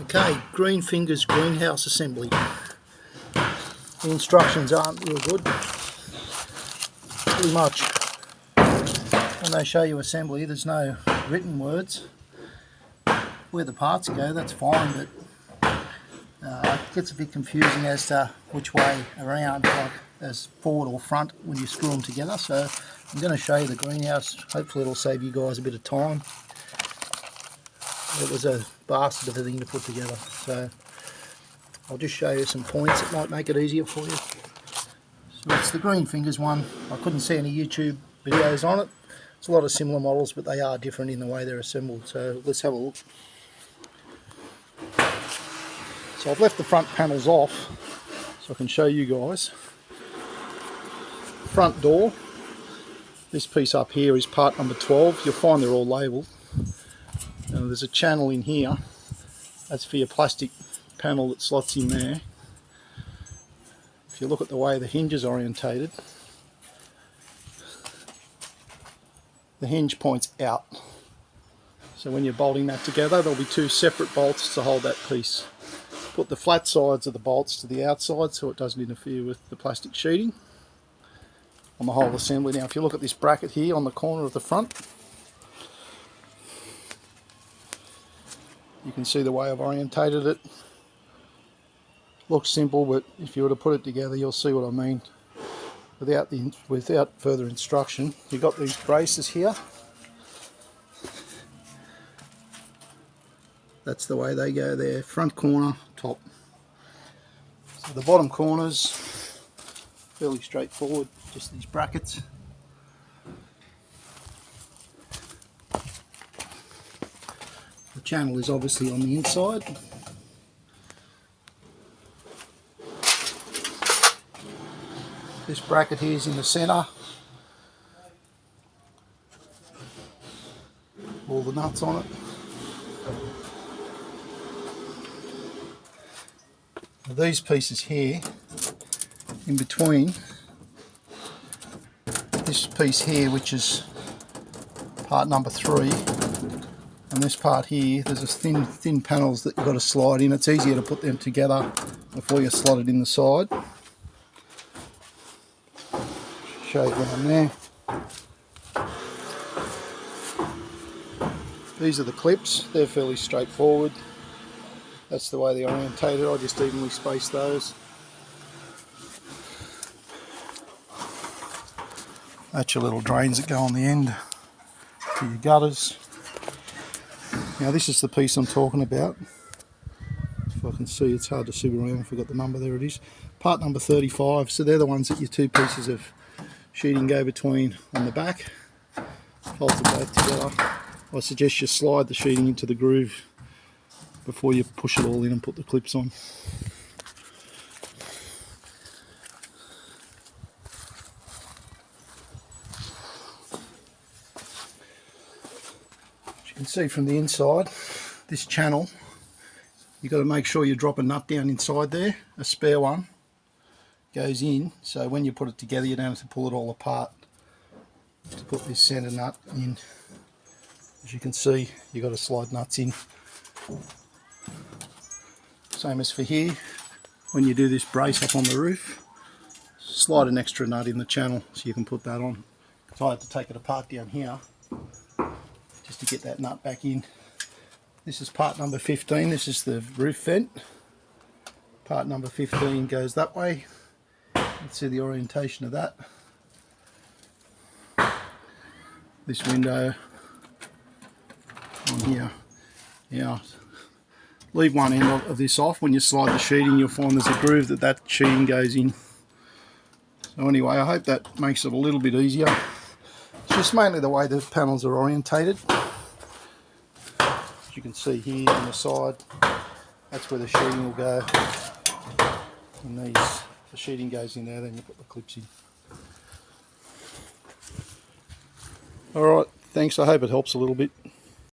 Okay, Greenfingers greenhouse assembly. The instructions aren't real good. Pretty much when they show you assembly, there's no written words. Where the parts go, that's fine, but it gets a bit confusing as to which way around, like as forward or front when you screw them together. So I'm going to show you the greenhouse. Hopefully it'll save you guys a bit of time. It was a bastard of a thing to put together, so I'll just show you some points that might make it easier for you. So it's the Greenfingers one. I couldn't see any YouTube videos on it. There's a lot of similar models, but they are different in the way they're assembled. So let's have a look. So I've left the front panels off so I can show you guys. Front door. This piece up here is part number 12. You'll find they're all labelled. Now there's a channel in here. That's for your plastic panel that slots in there. If you look at the way the hinge is orientated, the hinge points out. So when you're bolting that together, there'll be two separate bolts to hold that piece. Put the flat sides of the bolts to the outside so it doesn't interfere with the plastic sheeting on the whole assembly. Now if you look at this bracket here on the corner of the front, you can see the way I've orientated it. Looks simple, but if you were to put it together, you'll see what I mean. Without further instruction, you've got these braces here. That's the way they go there, front corner, top. So the bottom corners, fairly straightforward, just these brackets. The channel is obviously on the inside. This bracket here is in the centre. All the nuts on it. Now these pieces here, in between, this piece here, which is part number 3, and this part here, there's a thin panels that you've got to slide in. It's easier to put them together before you slot it in the side. Show you down there. These are the clips. They're fairly straightforward. That's the way they're orientated. I just evenly space those. That's your little drains that go on the end to your gutters. Now this is the piece I'm talking about. If I can see, it's hard to see around. I forgot the number, there it is. Part number 35. So they're the ones that your two pieces of sheeting go between on the back. Fold them both together. I suggest you slide the sheeting into the groove before you push it all in and put the clips on. As you can see from the inside, this channel, you've got to make sure you drop a nut down inside there, a spare one goes in, so when you put it together you don't have to pull it all apart to put this centre nut in. As you can see, you've got to slide nuts in. Same as for here, when you do this brace up on the roof, slide an extra nut in the channel so you can put that on. So I had to take it apart down here just to get that nut back in. This is part number 15, this is the roof vent. Part number 15 goes that way. Let's see the orientation of that. This window on here. Now, leave one end of this off. When you slide the sheeting, you'll find there's a groove that sheeting goes in. So anyway, I hope that makes it a little bit easier. It's just mainly the way the panels are orientated. As you can see here on the side, that's where the sheeting will go. And the sheeting goes in there, then you put the clips in. Alright, thanks, I hope it helps a little bit.